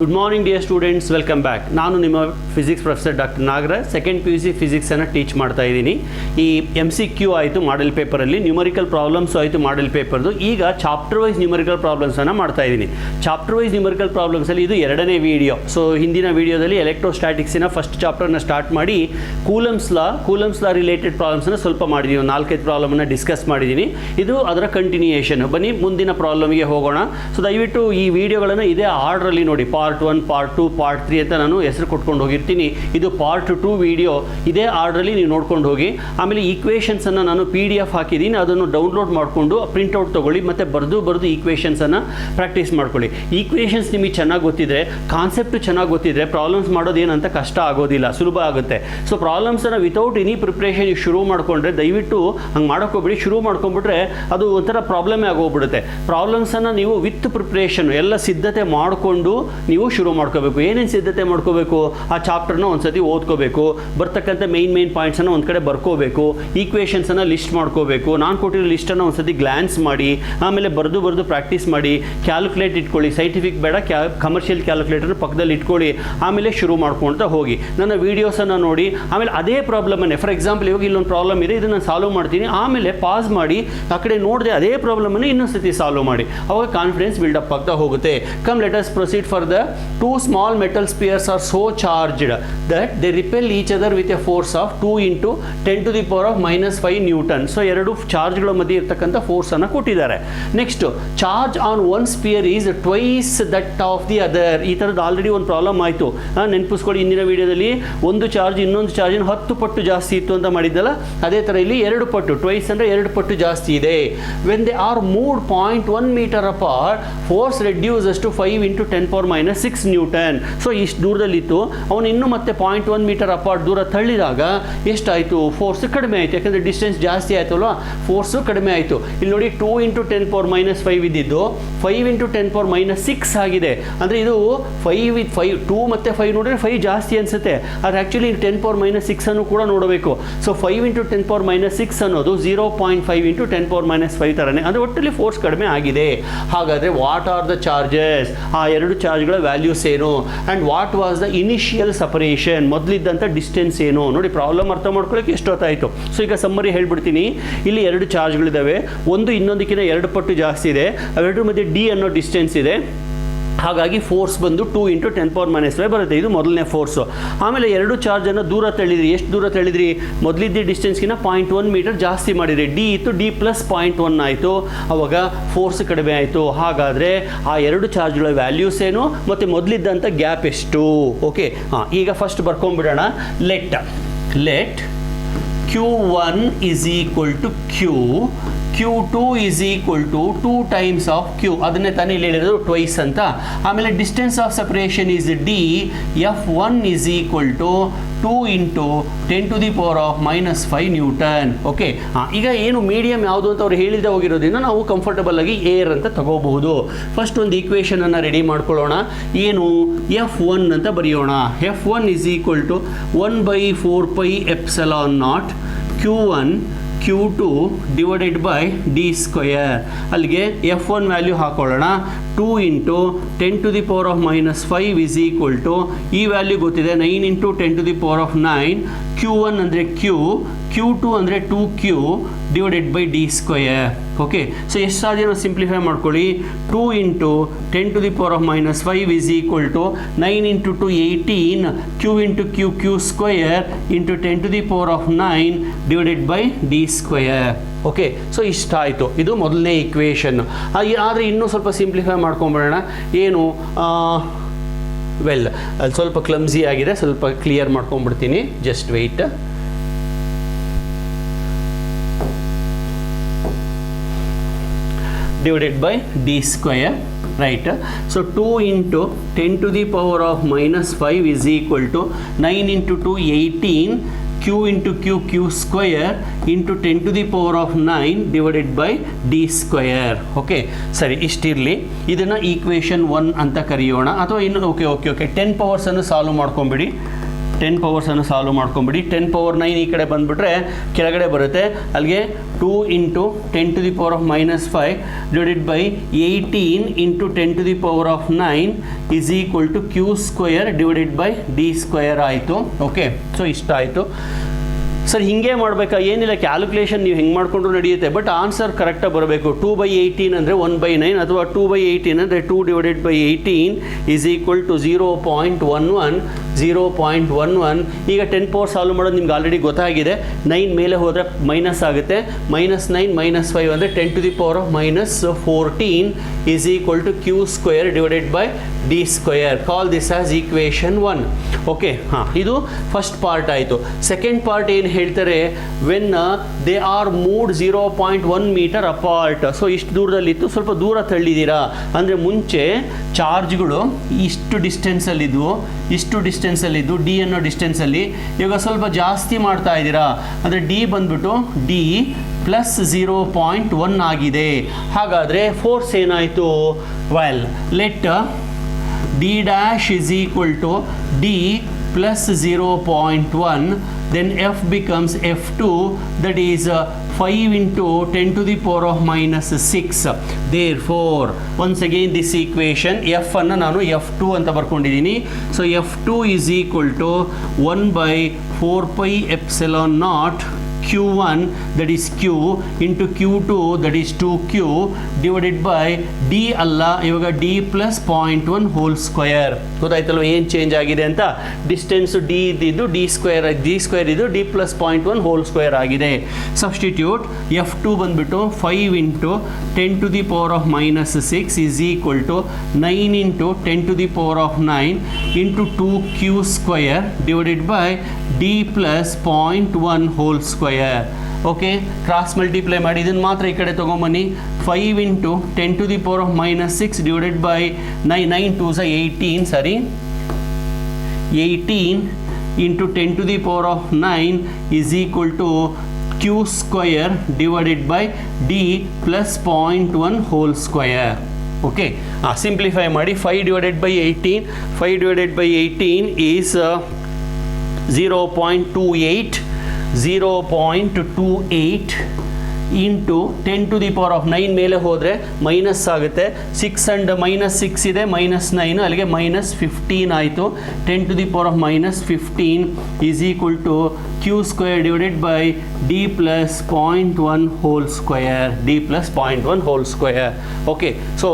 Good morning dear students, welcome back. ನಾನು ನಿಮ್ಮ physics professor doctor Nagaraj. Second PUC ಫಿಸಿಕ್ಸನ್ನು teach ಮಾಡ್ತಾ ಇದ್ದೀನಿ. ಈ MCQ ಆಯಿತು ಮಾಡೆಲ್ ಪೇಪರಲ್ಲಿ, ನ್ಯೂಮರಿಕಲ್ ಪ್ರಾಬ್ಲಮ್ಸ್ ಆಯಿತು ಮಾಡೆಲ್ ಪೇಪರ್ದು. ಈಗ ಚಾಪ್ಟರ್ ವೈಸ್ ನ್ಯೂಮರಿಕಲ್ ಪ್ರಾಬ್ಲಮ್ಸನ್ನು ಮಾಡ್ತಾ ಇದ್ದೀನಿ. ಚಾಪ್ಟರ್ ವೈಸ್ ನ್ಯೂಮರಿಕಲ್ ಪ್ರಾಬ್ಲಮ್ಸಲ್ಲಿ ಇದು ಎರಡನೇ ವಿಡಿಯೋ. ಸೊ ಹಿಂದಿನ ವಿಡಿಯೋದಲ್ಲಿ ಎಲೆಕ್ಟ್ರೋಸ್ಟ್ಯಾಟಿಕ್ಸಿನ ಫಸ್ಟ್ ಚಾಪ್ಟರ್ನ ಸ್ಟಾರ್ಟ್ ಮಾಡಿ ಕೂಲಮ್ಸ್ ಲಾ ರಿಲೇಟೆಡ್ ಪ್ರಾಬ್ಲಮ್ಸನ್ನು ಸ್ವಲ್ಪ ಮಾಡಿದ್ದೀನಿ. 4-5 ಪ್ರಾಬ್ಲಮನ್ನು ಡಿಸ್ಕಸ್ ಮಾಡಿದ್ದೀನಿ. ಇದು ಅದರ ಕಂಟಿನ್ಯೂಯೇಷನ್. ಬನ್ನಿ ಮುಂದಿನ ಪ್ರಾಬ್ಲಮ್ಗೆ ಹೋಗೋಣ. ಸೊ ದಯವಿಟ್ಟು ಈ ವಿಡಿಯೋಗಳನ್ನು ಇದೇ ಆರ್ಡ್ರಲ್ಲಿ ನೋಡಿ. ಪಾರ್ಟ್ 1, ಪಾರ್ಟ್ 2, ಪಾರ್ಟ್ 3 ಅಂತ ನಾನು ಹೆಸರು ಕೊಟ್ಕೊಂಡು ಹೋಗಿರ್ತೀನಿ. ಇದು ಪಾರ್ಟ್ 2 ವಿಡಿಯೋ. ಇದೇ ಆರ್ಡ್ರಲ್ಲಿ ನೀವು ನೋಡ್ಕೊಂಡು ಹೋಗಿ. ಆಮೇಲೆ ಈಕ್ವೇಷನ್ಸನ್ನು ನಾನು PDF ಹಾಕಿದ್ದೀನಿ, ಅದನ್ನು ಡೌನ್ಲೋಡ್ ಮಾಡಿಕೊಂಡು ಪ್ರಿಂಟ್ಔಟ್ ತೊಗೊಳ್ಳಿ ಮತ್ತು ಬರೆದು ಈಕ್ವೇಷನ್ಸನ್ನು ಪ್ರಾಕ್ಟೀಸ್ ಮಾಡ್ಕೊಳ್ಳಿ. ಈಕ್ವೇಷನ್ಸ್ ನಿಮಗೆ ಚೆನ್ನಾಗಿ ಗೊತ್ತಿದ್ರೆ, ಕಾನ್ಸೆಪ್ಟ್ ಚೆನ್ನಾಗಿ ಗೊತ್ತಿದ್ರೆ ಪ್ರಾಬ್ಲಮ್ಸ್ ಮಾಡೋದು ಏನಂತ ಕಷ್ಟ ಆಗೋದಿಲ್ಲ, ಸುಲಭ ಆಗುತ್ತೆ. ಸೊ ಪ್ರಾಬ್ಲಮ್ಸನ್ನು ವಿತೌಟ್ ಎನಿ ಪ್ರಿಪ್ರೇಷನ್ ಶುರು ಮಾಡಿಕೊಂಡ್ರೆ ದಯವಿಟ್ಟು ಹಂಗೆ ಮಾಡೋಕ್ಕೋಗ್ಬಿಡಿ. ಶುರು ಮಾಡ್ಕೊಂಡ್ಬಿಟ್ರೆ ಅದು ಒಂಥರ ಪ್ರಾಬ್ಲಮೇ ಆಗೋಗ್ಬಿಡುತ್ತೆ. ಪ್ರಾಬ್ಲಮ್ಸನ್ನು ನೀವು ವಿತ್ ಪ್ರಿಪ್ರೇಷನ್ ಎಲ್ಲ ಸಿದ್ಧತೆ ಮಾಡಿಕೊಂಡು ನೀವು ಶುರು ಮಾಡ್ಕೋಬೇಕು. ಏನೇನು ಸಿದ್ಧತೆ ಮಾಡ್ಕೋಬೇಕು? ಆ ಚಾಪ್ಟರ್ನ ಒಂದ್ಸತಿ ಓದ್ಕೋಬೇಕು, ಬರ್ತಕ್ಕಂಥ ಮೇನ್ ಪಾಯಿಂಟ್ಸನ್ನು ಒಂದು ಕಡೆ ಬರ್ಕೋಬೇಕು, ಈಕ್ವೇಷನ್ಸನ್ನು ಲಿಸ್ಟ್ ಮಾಡ್ಕೋಬೇಕು. ನಾನು ಕೊಟ್ಟಿರೋ ಲಿಸ್ಟನ್ನು ಒಂದ್ಸತಿ ಗ್ಲಾನ್ಸ್ ಮಾಡಿ, ಆಮೇಲೆ ಬರೆದು ಪ್ರಾಕ್ಟೀಸ್ ಮಾಡಿ. ಕ್ಯಾಲ್ಕುಲೇಟ್ ಇಟ್ಕೊಳ್ಳಿ, ಸೈಂಟಿಫಿಕ್ ಬೇಡ, ಕಮರ್ಷಿಯಲ್ ಕ್ಯಾಲ್ಕುಲೇಟರ್ ಪಕ್ಕದಲ್ಲಿ ಇಟ್ಕೊಳ್ಳಿ. ಆಮೇಲೆ ಶುರು ಮಾಡ್ಕೊಳ್ತಾ ಹೋಗಿ. ನನ್ನ ವೀಡಿಯೋಸನ್ನು ನೋಡಿ. ಆಮೇಲೆ ಅದೇ ಪ್ರಾಬ್ಲಮನ್ನೇ, ಫಾರ್ ಎಕ್ಸಾಂಪಲ್ ಇವಾಗ ಇಲ್ಲೊಂದು ಪ್ರಾಬ್ಲಮ್ ಇದೆ, ಇದನ್ನು ಸಾಲ್ವ್ ಮಾಡ್ತೀನಿ, ಆಮೇಲೆ ಪಾಸ್ ಮಾಡಿ ಆ ಕಡೆ ನೋಡಿದೆ ಅದೇ ಪ್ರಾಬ್ಲಮನ್ನು ಇನ್ನೊಂದು ಸತಿ ಸಾಲ್ವ್ ಮಾಡಿ. ಅವಾಗ ಕಾನ್ಫಿಡೆನ್ಸ್ ಬಿಲ್ಡಪ್ ಆಗ್ತಾ ಹೋಗುತ್ತೆ. Come let us proceed for the two small metal spheres are so charged that they repel each other with a force of 2 into 10 to the power of -5 Newton. So ಎರಡು ಚಾರ್ಜ್ಗಳ ಮಧ್ಯೆ ಇರ್ತಕ್ಕಂಥ ಫೋರ್ಸನ್ನು ಕೊಟ್ಟಿದ್ದಾರೆ. Next, charge on one spear is twice that of the other. ಈ ಥರದ್ದು already ಒಂದು problem ಆಯಿತು, ನೆನಪಿಸ್ಕೊಳ್ಳಿ. ಹಿಂದಿನ ವಿಡಿಯೋದಲ್ಲಿ ಒಂದು ಚಾರ್ಜ್ ಇನ್ನೊಂದು ಚಾರ್ಜಿನ 10 ಪಟ್ಟು ಜಾಸ್ತಿ ಇತ್ತು ಅಂತ ಮಾಡಿದ್ದಲ್ಲ, ಅದೇ ಥರ ಇಲ್ಲಿ 2 ಪಟ್ಟು, ಟ್ವೈಸ್ ಅಂದರೆ 2 ಪಟ್ಟು ಜಾಸ್ತಿ ಇದೆ. When they are moved 0.1 meter apart, force reduces to 5 into 10⁻6 newton. So ಇಷ್ಟು ದೂರದಲ್ಲಿತ್ತು, ಅವನು ಇನ್ನೂ ಮತ್ತೆ 0.1 meter ಅಪಾರ್ಟ್ ದೂರ ತಳ್ಳಿದಾಗ ಎಷ್ಟಾಯಿತು? ಫೋರ್ಸ್ ಕಡಿಮೆ ಆಯಿತು. ಯಾಕಂದರೆ ಡಿಸ್ಟೆನ್ಸ್ ಜಾಸ್ತಿ ಆಯಿತಲ್ವ, ಫೋರ್ಸು ಕಡಿಮೆ ಆಯಿತು. ಇಲ್ಲಿ ನೋಡಿ, 2 into 10⁻5 ಇದ್ದಿದ್ದು 5 into 10⁻6 ಆಗಿದೆ. ಅಂದರೆ ಇದು 2 ಮತ್ತು 5 ನೋಡಿದ್ರೆ 5 ಜಾಸ್ತಿ ಅನಿಸುತ್ತೆ. ಅದು ಆ್ಯಕ್ಚುಲಿ 10⁻6 ಅನ್ನು ಕೂಡ ನೋಡಬೇಕು. ಸೊ 5 into 10⁻6 ಅನ್ನೋದು 0.5 into 10⁻5 ಥರನೇ. ಅಂದರೆ ಒಟ್ಟಲ್ಲಿ ಫೋರ್ಸ್ ಕಡಿಮೆ ಆಗಿದೆ. ಹಾಗಾದರೆ ವಾಟ್ ಆರ್ ದ ಚಾರ್ಜಸ್? ಆ ಎರಡು ಚಾರ್ಜ್ಗಳ ವ್ಯಾಲ್ಯೂಸ್ ಏನು? And what was the initial separation? ಮೊದಲಿದ್ದಂಥ ಡಿಸ್ಟೆನ್ಸ್ ಏನು? ನೋಡಿ, ಪ್ರಾಬ್ಲಮ್ ಅರ್ಥ ಮಾಡ್ಕೊಳ್ಳೋಕೆ ಎಷ್ಟೊತ್ತಾಯಿತು. ಸೊ ಈಗ ಸಮ್ಮರಿ ಹೇಳ್ಬಿಡ್ತೀನಿ. ಇಲ್ಲಿ 2 ಚಾರ್ಜ್ಗಳಿದ್ದಾವೆ, ಒಂದು ಇನ್ನೊಂದಕ್ಕಿಂತ 2 ಪಟ್ಟು ಜಾಸ್ತಿ ಇದೆ. ಅವೆರಡರ ಮಧ್ಯೆ D ಅನ್ನೋ ಡಿಸ್ಟೆನ್ಸ್ ಇದೆ. ಹಾಗಾಗಿ ಫೋರ್ಸ್ ಬಂದು 2 into 10⁻5 ಬರುತ್ತೆ. ಇದು ಮೊದಲನೇ ಫೋರ್ಸು. ಆಮೇಲೆ 2 ಚಾರ್ಜನ್ನು ದೂರ ತಳ್ಳಿದ್ರಿ. ಎಷ್ಟು ದೂರ ತಳ್ಳಿದ್ರಿ? ಮೊದಲಿದ್ದ ಡಿಸ್ಟೆನ್ಸ್ಗಿಂತ 0.1 meter ಜಾಸ್ತಿ ಮಾಡಿದ್ರಿ. D ಇತ್ತು, D + 0.1 ಆಯಿತು. ಅವಾಗ ಫೋರ್ಸ್ ಕಡಿಮೆ ಆಯಿತು. ಹಾಗಾದರೆ ಆ 2 ಚಾರ್ಜ್ಗಳ ವ್ಯಾಲ್ಯೂಸ್ ಏನು ಮತ್ತು ಮೊದಲಿದ್ದಂಥ ಗ್ಯಾಪ್ ಎಷ್ಟು? ಓಕೆ, ಈಗ ಫಸ್ಟ್ ಬರ್ಕೊಂಡ್ಬಿಡೋಣ. Let Q1 is equal to Q, Q2 is equal to 2 times of Q. ಅದನ್ನೇ ತಾನೇ ಇಲ್ಲಿ ಹೇಳಿರೋದು ಟ್ವೈಸ್ ಅಂತ. ಆಮೇಲೆ distance of separation is D. F1 is equal to 2 into 10 to the power of -5 Newton. Okay, ಈಗ ಏನು medium ಯಾವುದು ಅಂತ ಅವ್ರು ಹೇಳಿದೆ ಹೋಗಿರೋದ್ರಿಂದ ನಾವು ಕಂಫರ್ಟಬಲ್ ಆಗಿ ಏರ್ ಅಂತ ತಗೋಬಹುದು. ಫಸ್ಟ್ ಒಂದು ಈಕ್ವೇಷನನ್ನು ರೆಡಿ ಮಾಡ್ಕೊಳ್ಳೋಣ. ಏನು? F1 ಅಂತ ಬರೆಯೋಣ. F1 is equal to 1/4πε0 Q1 Q2 divided by D square. ಅಲ್ಲಿಗೆ F1 ವ್ಯಾಲ್ಯೂ ಹಾಕೊಳ್ಳೋಣ. 2 into 10 to the power of -5 is equal to, ಈ ವ್ಯಾಲ್ಯೂ ಗೊತ್ತಿದೆ, 9 into 10 to the power of 9. Q1 ಅಂದರೆ Q, Q2 ಅಂದರೆ 2Q divided by D square. Okay, so ಎಷ್ಟಾದರೂ ನಾವು simplify ಮಾಡ್ಕೊಳ್ಳಿ. 2 into 10 to the power of -5 is equal to 9 into 2 18, Q into Q square into 10 to the power of 9 divided by D square. Okay, so ಇಷ್ಟ ಆಯಿತು. ಇದು ಮೊದಲನೇ equation. ಆದರೆ ಇನ್ನೂ ಸ್ವಲ್ಪ ಸಿಂಪ್ಲಿಫೈ ಮಾಡ್ಕೊಂಬಿಡೋಣ. ಏನು? ಅಲ್ಲಿ ಸ್ವಲ್ಪ ಕ್ಲಮ್ಸಿ ಆಗಿದೆ, ಸ್ವಲ್ಪ ಕ್ಲಿಯರ್ ಮಾಡ್ಕೊಂಬಿಡ್ತೀನಿ. Just wait. divided by D square, right? So 2 into 10 to the power of -5 is equal to 9 into 2 18, Q into Q square into 10 to the power of 9 divided by D square. Okay, ಸರಿ, ಇಷ್ಟಿರಲಿ. ಇದನ್ನು equation 1 ಅಂತ ಕರೆಯೋಣ. ಅಥವಾ ಇನ್ನು okay 10 ಪವರ್ಸನ್ನು solve ಮಾಡ್ಕೊಂಬಿಡಿ. 10 ಪವರ್ಸನ್ನು solve ಮಾಡ್ಕೊಂಬಿಡಿ. 10 power 9 ಈ ಕಡೆ ಬಂದುಬಿಟ್ರೆ ಕೆಳಗಡೆ ಬರುತ್ತೆ. ಅಲ್ಲಿಗೆ 2 into 10 to the power of -5 divided by 18 into 10 to the power of 9 is equal to Q square divided by D square ಆಯಿತು. ಓಕೆ, ಸೊ ಇಷ್ಟ ಆಯಿತು. ಸರ್ ಹಿಂಗೆ ಮಾಡಬೇಕಾ? ಏನಿಲ್ಲ, ಕ್ಯಾಲ್ಕುಲೇಷನ್ ನೀವು ಹೆಂಗೆ ಮಾಡಿಕೊಂಡ್ರು ನಡೆಯುತ್ತೆ, ಬಟ್ ಆನ್ಸರ್ ಕರೆಕ್ಟಾಗಿ ಬರಬೇಕು. 2/18 ಅಂದರೆ 1/9 ಅಥವಾ 2/18 ಅಂದರೆ 2 divided by 18 is equal to 0.11. ಈಗ 10 ಪವರ್ ಸಾಲ್ವ್ ಮಾಡೋದು ನಿಮ್ಗೆ ಆಲ್ರೆಡಿ ಗೊತ್ತಾಗಿದೆ. 9 ಮೇಲೆ ಹೋದರೆ ಮೈನಸ್ ಆಗುತ್ತೆ. -9 -5 ಅಂದರೆ 10 to the power of -14 is equal to Q square divided by D square. Call this as equation 1. Okay, ಹಾಂ, ಇದು ಫಸ್ಟ್ ಪಾರ್ಟ್ ಆಯಿತು. ಸೆಕೆಂಡ್ ಪಾರ್ಟ್ ಏನು ಹೇಳ್ತಾರೆ, when they are moved 0.1 metre apart. So ಇಷ್ಟು ದೂರದಲ್ಲಿತ್ತು, ಸ್ವಲ್ಪ ದೂರ ತಳ್ಳಿದ್ದೀರಾ ಅಂದರೆ ಮುಂಚೆ ಚಾರ್ಜ್ಗಳು ಇಷ್ಟು ಡಿಸ್ಟೆನ್ಸಲ್ಲಿದ್ದು ಡಿ ಅನ್ನೋ ಡಿಸ್ಟೆನ್ಸಲ್ಲಿ, ಇವಾಗ ಸ್ವಲ್ಪ ಜಾಸ್ತಿ ಮಾಡ್ತಾ ಇದ್ದೀರಾ ಅಂದರೆ ಡಿ ಬಂದ್ಬಿಟ್ಟು ಡಿ ಪ್ಲಸ್ 0.1 ಆಗಿದೆ. ಹಾಗಾದರೆ ಫೋರ್ಸ್ ಏನಾಯಿತು? Well, let D dash is equal to D plus 0.1, then F becomes F2, that is 5 into 10 to the power of -6. Therefore, once again this equation F ಅನ್ನು ನಾನು F2 ಅಂತ ಬರ್ಕೊಂಡಿದ್ದೀನಿ. So F2 is equal to 1/4 pi epsilon naught Q1, that is Q, into Q2, that is 2Q, divided by D ಅಲ್ಲ, ಇವಾಗ D plus 0.1 whole square. ಗೊತ್ತಾಯ್ತಲ್ವ ಏನು change ಆಗಿದೆ ಅಂತ? Distance D ಇದ್ದಿದ್ದು ಡಿ ಸ್ಕ್ವೇರ್ ಇದು ಡಿ ಪ್ಲಸ್ 0.1 ಹೋಲ್ ಸ್ಕ್ವೇರ್ ಆಗಿದೆ. Substitute F2 ಬಂದ್ಬಿಟ್ಟು 5 into 10 to the power of -6 is equal to 9 into 10 to the power of 9 into 2Q square divided by D plus 0.1 whole square. Okay, cross multiply ಮಾಡಿ ಇದನ್ನು ಮಾತ್ರ ಈ ಕಡೆ ತೊಗೊಂಬನ್ನಿ. 5 into 10 to the power of -6 divided by 9 2 18, sorry 18 into 10 to the power of 9 is equal to Q square divided by D plus 0.1 whole square. Okay, simplify ಮಾಡಿ. 5 divided by 18 is 0.28 into 10 to the power of 9 ಮೇಲೆ ಹೋದರೆ minus ಆಗುತ್ತೆ. 6 and -6 ಇದೆ, -9, ಅಲ್ಲಿಗೆ -15 ಆಯಿತು. 10 to the power of -15 is equal to Q square divided by D plus 0.1 whole square. Okay, so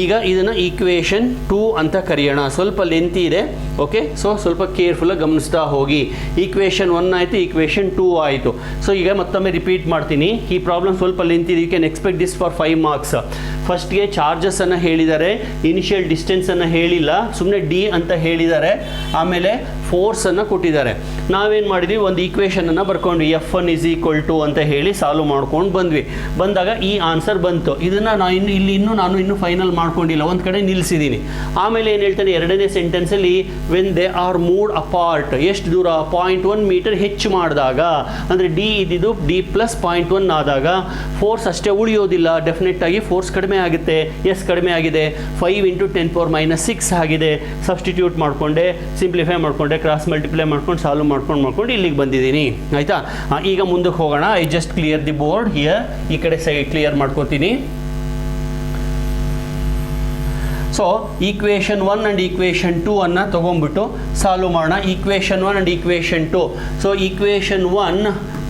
ಈಗ ಇದನ್ನು equation 2 ಅಂತ ಕರೆಯೋಣ. ಸ್ವಲ್ಪ ಲೆಂತಿ ಇದೆ. ಓಕೆ, ಸೊ ಸ್ವಲ್ಪ ಕೇರ್ಫುಲ್ಲಾಗಿ ಗಮನಿಸ್ತಾ ಹೋಗಿ. ಈಕ್ವೇಷನ್ 1 ಆಯಿತು, ಈಕ್ವೇಷನ್ 2 ಆಯಿತು. ಸೊ ಈಗ ಮತ್ತೊಮ್ಮೆ ರಿಪೀಟ್ ಮಾಡ್ತೀನಿ. ಈ ಪ್ರಾಬ್ಲಮ್ ಸ್ವಲ್ಪ ಲೆಂತ್ ಇದೆ. You can expect this for 5 marks. ಫಸ್ಟ್ಗೆ ಚಾರ್ಜಸ್ಸನ್ನು ಹೇಳಿದ್ದಾರೆ, ಇನಿಷಿಯಲ್ ಡಿಸ್ಟೆನ್ಸನ್ನು ಹೇಳಿಲ್ಲ, ಸುಮ್ಮನೆ ಡಿ ಅಂತ ಹೇಳಿದ್ದಾರೆ. ಆಮೇಲೆ ಫೋರ್ಸನ್ನು ಕೊಟ್ಟಿದ್ದಾರೆ. ನಾವೇನು ಮಾಡಿದ್ವಿ, ಒಂದು ಈಕ್ವೇಷನನ್ನು ಬರ್ಕೊಂಡ್ವಿ, F1 ಇಸ್ ಈಕ್ವಲ್ ಟು ಅಂತ ಹೇಳಿ ಸಾಲ್ವ್ ಮಾಡ್ಕೊಂಡು ಬಂದಾಗ ಈ ಆನ್ಸರ್ ಬಂತು. ಇದನ್ನು ನಾನು ಇನ್ನೂ ಫೈನಲ್ ಮಾಡ್ಕೊಂಡಿಲ್ಲ, ಒಂದು ಕಡೆ ನಿಲ್ಲಿಸಿದ್ದೀನಿ. ಆಮೇಲೆ ಏನು ಹೇಳ್ತಾನೆ, ಎರಡನೇ ಸೆಂಟೆನ್ಸಲ್ಲಿ when they are moved apart, ಎಷ್ಟು ದೂರ? 0.1 ಮೀಟರ್ ಹೆಚ್ಚು ಮಾಡಿದಾಗ, ಅಂದರೆ ಡಿ ಇದ್ದಿದ್ದು ಡಿ ಪ್ಲಸ್ 0.1 ಆದಾಗ ಫೋರ್ಸ್ ಅಷ್ಟೇ ಉಳಿಯೋದಿಲ್ಲ, ಡೆಫಿನೆಟ್ ಆಗಿ ಫೋರ್ಸ್ ಕಡಿಮೆ ಆಗುತ್ತೆ. ಎಸ್, ಕಡಿಮೆ ಆಗಿದೆ. 5 ಇಂಟು 10 ಪವರ್ -6 ಆಗಿದೆ. ಸಬ್ಸ್ಟಿಟ್ಯೂಟ್ ಮಾಡಿಕೊಂಡೆ, ಸಿಂಪ್ಲಿಫೈ ಮಾಡಿಕೊಂಡೆ, ಕ್ರಾಸ್ ಮಲ್ಟಿಪ್ಲೈ ಮಾಡ್ಕೊಂಡು ಸಾಲ್ವ್ ಮಾಡ್ಕೊಂಡು ಇಲ್ಲಿಗೆ ಬಂದಿದ್ದೀನಿ. ಆಯಿತಾ? ಈಗ ಮುಂದಕ್ಕೆ ಹೋಗೋಣ. I just clear the board here. ಈ ಕಡೆ ಕ್ಲಿಯರ್ ಮಾಡ್ಕೊತೀನಿ. ಸೊ ಈಕ್ವೇಷನ್ 1 ಆ್ಯಂಡ್ ಈಕ್ವೇಷನ್ 2 ಅನ್ನು ತೊಗೊಂಡ್ಬಿಟ್ಟು ಸಾಲ್ವ್ ಮಾಡೋಣ. Equation 1 and equation 2. So equation 1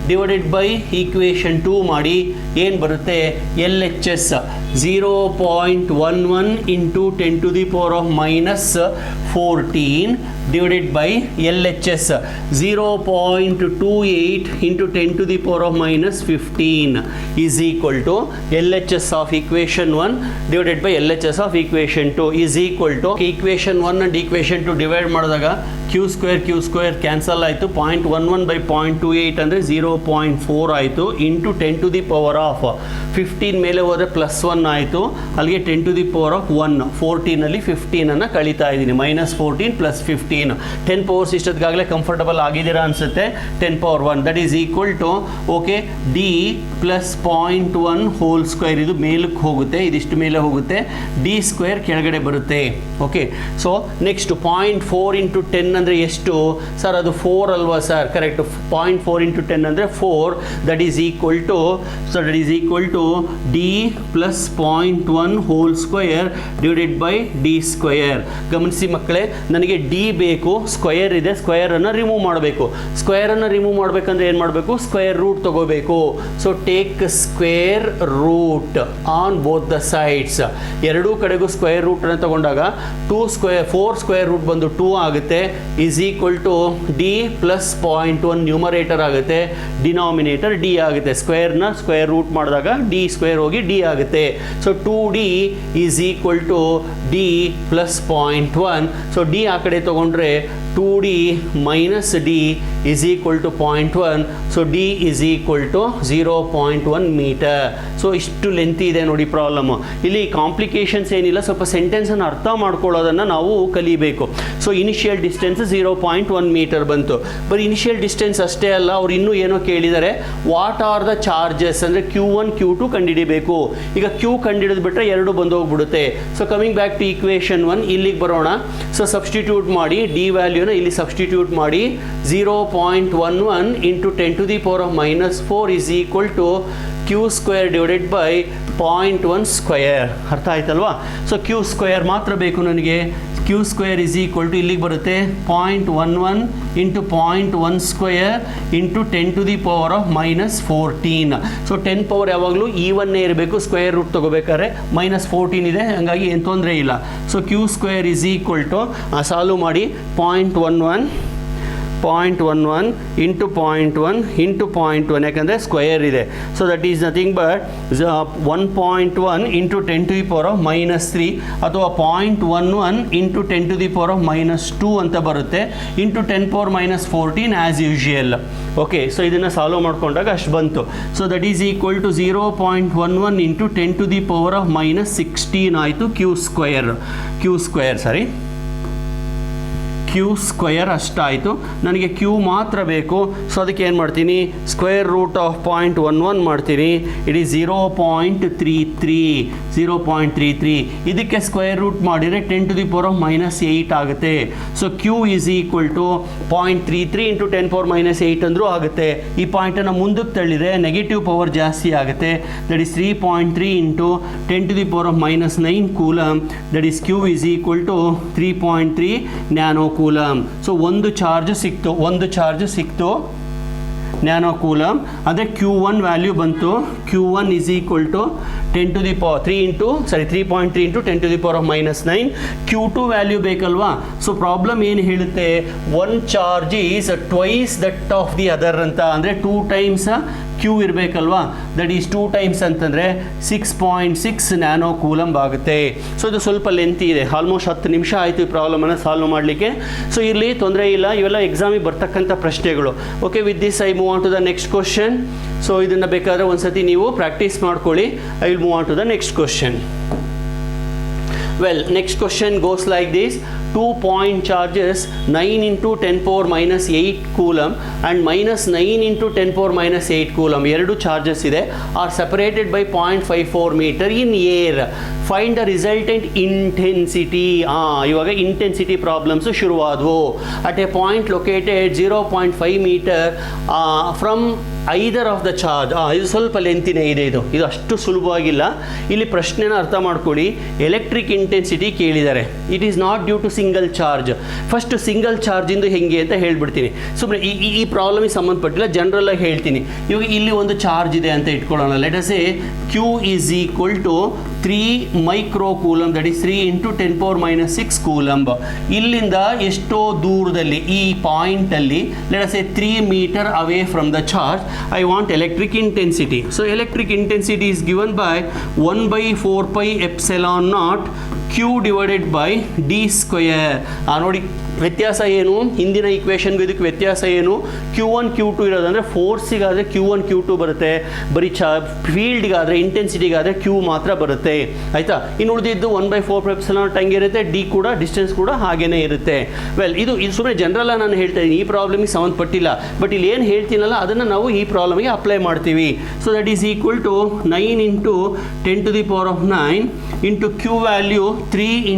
divided by equation 2 ಮಾಡಿ ಏನು ಬರುತ್ತೆ? LHS 0.11 into 10 to the power of -14 divided by LHS 0.28 into 10 to the power of -15 is equal to LHS of equation 1 divided by LHS of equation 2 is equal to equation 1 and equation 2 divide ಮಾಡಿದಾಗ q square cancel ಆಯಿತು. 0.11 by 0.28 ಅಂದರೆ 0.4 ಆಯಿತು into 10 to the power of 15 ಮೇಲೆ ಹೋದರೆ +1 ಆಯಿತು, ಅಲ್ಲಿಗೆ 10⁻1 14ಅಲ್ಲಿ 15 ಕಳೀತಾ ಇದ್ದೀನಿ, -14 + 15 10 ಪವರ್ಸ್ ಇಷ್ಟೊತ್ತಿಗಾಗಲೇ ಕಂಫರ್ಟಬಲ್ ಆಗಿದ್ದೀರಾ ಅನಿಸುತ್ತೆ. 10⁻1 that is equal to okay D plus 0.1 whole square. ಇದು ಮೇಲಕ್ಕೆ ಹೋಗುತ್ತೆ, ಇದಿಷ್ಟು ಮೇಲೆ ಹೋಗುತ್ತೆ, ಡಿ ಸ್ಕ್ವೇರ್ ಕೆಳಗಡೆ ಬರುತ್ತೆ. ಓಕೆ, ಸೊ ನೆಕ್ಸ್ಟ್ 0.4 × 10 ಅಂದರೆ ಎಷ್ಟು ಸರ್? ಅದು 4 ಅಲ್ವಾ ಸರ್? ಕರೆಕ್ಟ್. 0.4 × 10 ಅಂದರೆ 4. That is equal to D plus 0.1 whole square divided by D square. ಗಮನಿಸಿ ಮಕ್ಕಳೇ, ನನಗೆ ಡಿ ಬೇಕು, ಸ್ಕ್ವೇರ್ ಇದೆ, ಸ್ಕ್ವೇರನ್ನು ರಿಮೂವ್ ಮಾಡಬೇಕು. ಸ್ಕ್ವೇರನ್ನು ರಿಮೂವ್ ಮಾಡಬೇಕಂದ್ರೆ ಏನು ಮಾಡಬೇಕು? ಸ್ಕ್ವೇರ್ ರೂಟ್ ತಗೋಬೇಕು. So take square root on both the sides. ಎರಡೂ ಕಡೆಗೂ ಸ್ಕ್ವೇರ್ ರೂಟನ್ನು ತಗೊಂಡಾಗ 4 ಸ್ಕ್ವೇರ್ ರೂಟ್ ಬಂದು 2 ಆಗುತ್ತೆ, is equal to D plus 0.1 numerator ಆಗುತ್ತೆ, ಡಿನಾಮಿನೇಟರ್ ಡಿ ಆಗುತ್ತೆ. ಸ್ಕ್ವೇರ್ನ ಸ್ಕ್ವೇರ್ ರೂಟ್ ಮಾಡಿದಾಗ ಡಿ ಸ್ಕ್ವೇರ್ ಹೋಗಿ ಡಿ ಆಗುತ್ತೆ. So 2d is equal to D plus 0.1. So D ಆ ಕಡೆ ತೊಗೊಂಡ್ರೆ 2d minus D is equal to 0.1. So D is equal to 0.1 metre. So ಇಷ್ಟು ಲೆಂತ್ ಇದೆ ನೋಡಿ ಪ್ರಾಬ್ಲಮ್ಮು. ಇಲ್ಲಿ ಕಾಂಪ್ಲಿಕೇಶನ್ಸ್ ಏನಿಲ್ಲ, ಸ್ವಲ್ಪ ಸೆಂಟೆನ್ಸನ್ನು ಅರ್ಥ ಮಾಡ್ಕೊಳ್ಳೋದನ್ನು ನಾವು ಕಲಿಬೇಕು. ಸೊ ಇನಿಷಿಯಲ್ ಡಿಸ್ಟೆನ್ಸ್ 0.1 ಮೀಟರ್ ಬಂತು. ಬರೀ ಇನಿಷಿಯಲ್ ಡಿಸ್ಟೆನ್ಸ್ ಅಷ್ಟೇ ಅಲ್ಲ, ಅವ್ರು ಇನ್ನೂ ಏನೋ ಕೇಳಿದ್ದಾರೆ, ವಾಟ್ ಆರ್ ದ ಚಾರ್ಜಸ್ ಅಂದರೆ Q1 Q2 ಕಂಡುಹಿಡಿಬೇಕು. ಈಗ Q ಕಂಡುಹಿಡಿದು ಬಿಟ್ಟರೆ ಎರಡು ಬಂದು ಹೋಗ್ಬಿಡುತ್ತೆ. So coming back to equation 1, ಇಲ್ಲಿಗೆ ಬರೋಣ. ಸೊ ಸಬ್ಸ್ಟಿಟ್ಯೂಟ್ ಮಾಡಿ, ಡಿ ವ್ಯಾಲ್ಯೂನ ಇಲ್ಲಿ ಸಬ್ಸ್ಟಿಟ್ಯೂಟ್ ಮಾಡಿ, 0.11 × 10⁻⁻4 is equal to Q square divided by 0.1 square. ಅರ್ಥ ಆಯ್ತಲ್ವಾ? ಸೊ Q ಸ್ಕ್ವೇರ್ ಮಾತ್ರ ಬೇಕು ನನಗೆ. Q square is equal to ಇಲ್ಲಿಗೆ ಬರುತ್ತೆ 0.11 × 0.1 ಸ್ಕ್ವೇರ್ × 10⁻⁻14. ಸೊ 10 ಪವರ್ ಯಾವಾಗಲೂ ಈವನ್ನೇ ಇರಬೇಕು, ಸ್ಕ್ವೇರ್ ರೂಟ್ ತೊಗೋಬೇಕಾದ್ರೆ -14 ಇದೆ, ಹಾಗಾಗಿ ಏನು ತೊಂದರೆ ಇಲ್ಲ. So Q square is equal to solve ಮಾಡಿ 0.11 × 0.1 × 0.1 ಯಾಕಂದರೆ ಸ್ಕ್ವೇರ್ ಇದೆ. So that is nothing but 1.1 × 10⁻³ ಅಥವಾ 0.11 × 10⁻² ಅಂತ ಬರುತ್ತೆ, × 10⁻14 ಆ್ಯಸ್ ಯೂಶುವಲ್. ಓಕೆ, ಸೊ ಇದನ್ನು ಸಾಲ್ವ್ ಮಾಡ್ಕೊಂಡಾಗ ಅಷ್ಟು ಬಂತು. So that is equal to 0.11 × 10⁻16 ಆಯಿತು Q ಸ್ಕ್ವೇರ್ ಅಷ್ಟಾಯಿತು. ನನಗೆ Q ಮಾತ್ರ ಬೇಕು. ಸೊ ಅದಕ್ಕೆ ಏನು ಮಾಡ್ತೀನಿ? ಸ್ಕ್ವೇರ್ ರೂಟ್ ಆಫ್ 0.11 ಮಾಡ್ತೀನಿ. It is 0.33. ಇದಕ್ಕೆ ಸ್ಕ್ವೇರ್ ರೂಟ್ ಮಾಡಿದರೆ 10⁻⁻8 ಆಗುತ್ತೆ. So Q is equal to 0.33 × 10⁻8 ಅಂದರೂ ಆಗುತ್ತೆ. ಈ ಪಾಯಿಂಟನ್ನು ಮುಂದಕ್ಕೆ ತಳ್ಳಿದರೆ ನೆಗೆಟಿವ್ ಪವರ್ ಜಾಸ್ತಿ ಆಗುತ್ತೆ. That is 3.3 × 10⁻9 coulomb. That is Q is equal to 3.3 nano coulomb. So ಒಂದು ಚಾರ್ಜ್ ಸಿಕ್ತು ನ್ಯಾನೋ ಕೂಲಮ್. ಅಂದರೆ Q1 ವ್ಯಾಲ್ಯೂ ಬಂತು. Q1 is equal to 3.3 × 10⁻9. Q2 value ಬೇಕಲ್ವಾ? ಸೊ ಪ್ರಾಬ್ಲಮ್ ಏನು ಹೇಳುತ್ತೆ? One charge is twice that of the other ಅಂತ, ಅಂದರೆ 2 times Q ಇರಬೇಕಲ್ವಾ? ದಟ್ ಈಸ್ 2 ಟೈಮ್ಸ್ ಅಂತಂದರೆ 6.6 ನ್ಯಾನೋ ಕೂಲಂಬ್ ಆಗುತ್ತೆ. ಸೊ ಇದು ಸ್ವಲ್ಪ ಲೆಂತಿ ಇದೆ, ಆಲ್ಮೋಸ್ಟ್ 10 ನಿಮಿಷ ಆಯಿತು ಈ ಪ್ರಾಬ್ಲಮನ್ನು ಸಾಲ್ವ್ ಮಾಡಲಿಕ್ಕೆ. ಸೊ ಇರಲಿ, ತೊಂದರೆ ಇಲ್ಲ, ಇವೆಲ್ಲ ಎಕ್ಸಾಮಿಗೆ ಬರ್ತಕ್ಕಂಥ ಪ್ರಶ್ನೆಗಳು. Okay, with this I move on to the next question. So ಇದನ್ನು ಬೇಕಾದರೆ ಒಂದ್ಸತಿ ನೀವು ಪ್ರಾಕ್ಟೀಸ್ ಮಾಡ್ಕೊಳ್ಳಿ. I will move on to the next question. Well, next question goes like this. 2 point charges 9 × 10⁻8 coulomb and -9 × 10⁻8 coulomb ಎರಡು charges ಇದೆ, are separated by 0.54 metre in air. Find the resultant intensity. ಇವಾಗ intensity problems ಶುರುವಾದವು. At a point located 0.5 metre from either of the charge. ಇದು ಸ್ವಲ್ಪ ಲೆಂತಿನೇ ಇದೆ, ಇದು ಅಷ್ಟು ಸುಲಭವಾಗಿಲ್ಲ. ಇಲ್ಲಿ ಪ್ರಶ್ನೆನ ಅರ್ಥ ಮಾಡ್ಕೊಳ್ಳಿ. ಎಲೆಕ್ಟ್ರಿಕ್ ಇಂಟೆನ್ಸಿಟಿ ಕೇಳಿದ್ದಾರೆ. It is not due to single charge. First single ಚಾರ್ಜಿಂದು ಹೆಂಗೆ ಅಂತ ಹೇಳ್ಬಿಡ್ತೀನಿ. ಸುಮ್ಮನೆ ಈ ಪ್ರಾಬ್ಲಮಿಗೆ ಸಂಬಂಧಪಟ್ಟಿಲ್ಲ, ಜನರಲ್ಲಾಗಿ ಹೇಳ್ತೀನಿ. ಇವಾಗ ಇಲ್ಲಿ ಒಂದು ಚಾರ್ಜ್ ಇದೆ ಅಂತ ಇಟ್ಕೊಳ್ಳೋಣ. Let us say Q is equal to 3 micro coulomb, that is 3 × 10⁻6 coulomb. ಇಲ್ಲಿಂದ ಎಷ್ಟೋ ದೂರದಲ್ಲಿ ಈ ಪಾಯಿಂಟಲ್ಲಿ let us say 3 metre away from the charge I want electric intensity. So electric intensity is given by 1/4πε0 Q divided by D square. ನೋಡಿ ವ್ಯತ್ಯಾಸ ಏನು, ಹಿಂದಿನ ಈಕ್ವೇಷನ್ಗೂ ಇದಕ್ಕೆ ವ್ಯತ್ಯಾಸ ಏನು, Q1 Q2 ಇರೋದಂದರೆ ಫೋರ್ಸಿಗಾದರೆ Q1 Q2 ಬರುತ್ತೆ, ಬರೀ ಫೀಲ್ಡ್ಗಾದರೆ ಇಂಟೆನ್ಸಿಟಿಗಾದರೆ Q ಮಾತ್ರ ಬರುತ್ತೆ ಆಯಿತಾ. ಇನ್ನು ಉಳಿದಿದ್ದು 1/4 ಹಂಗಿರುತ್ತೆ, ಡಿ ಕೂಡ ಡಿಸ್ಟೆನ್ಸ್ ಕೂಡ ಹಾಗೇ ಇರುತ್ತೆ. ವೆಲ್ ಇದು ಸುಮ್ಮನೆ ಜನರಲ್ಲ ನಾನು ಹೇಳ್ತಾ ಇದ್ದೀನಿ, ಈ ಪ್ರಾಬ್ಲಮಿಗೆ ಸಂಬಂಧಪಟ್ಟಿಲ್ಲ, ಬಟ್ ಇಲ್ಲಿ ಏನು ಹೇಳ್ತೀನಲ್ಲ ಅದನ್ನು ನಾವು ಈ ಪ್ರಾಬ್ಲಮಿಗೆ ಅಪ್ಲೈ ಮಾಡ್ತೀವಿ. So that is equal to 9 × 10⁹ into Q value 3 ×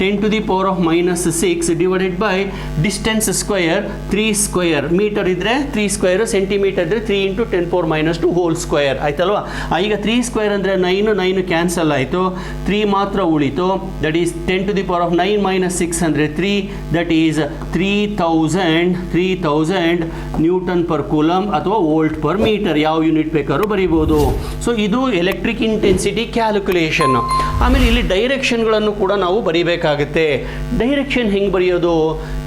10⁻⁻6 divided by distance square 3 square, metre ಇದ್ದರೆ 3 ಸ್ಕ್ವಯರ್, ಸೆಂಟಿಮೀಟರ್ ಇದ್ದರೆ 3 × 10⁻² ಹೋಲ್ ಸ್ಕ್ವಯರ್ ಆಯ್ತಲ್ವಾ. ಈಗ 3 ಸ್ಕ್ವಯರ್ ಅಂದರೆ 9 ಕ್ಯಾನ್ಸಲ್ ಆಯಿತು, 3 ಮಾತ್ರ ಉಳಿತು. ದಟ್ ಈಸ್ 10⁻⁹ ಅಂದರೆ 3, that is 3000 Newton per coulomb ಅಥವಾ ವೋಲ್ಟ್ ಪರ್ ಮೀಟರ್, ಯಾವ ಯೂನಿಟ್ ಬೇಕಾದ್ರೂ ಬರೀಬೋದು. ಸೊ ಇದು ಎಲೆಕ್ಟ್ರಿಕ್ ಇಂಟೆನ್ಸಿಟಿ ಕ್ಯಾಲ್ಕುಲೇಷನ್. ಆಮೇಲೆ ಇಲ್ಲಿ ಡೈರೆಕ್ಷನ್ಗಳನ್ನು ಕೂಡ ನಾವು ಬರೀಬೇಕಾಗುತ್ತೆ. ಡೈರೆಕ್ಷನ್ ಹೆಂಗೆ ಬರೆಯೋದು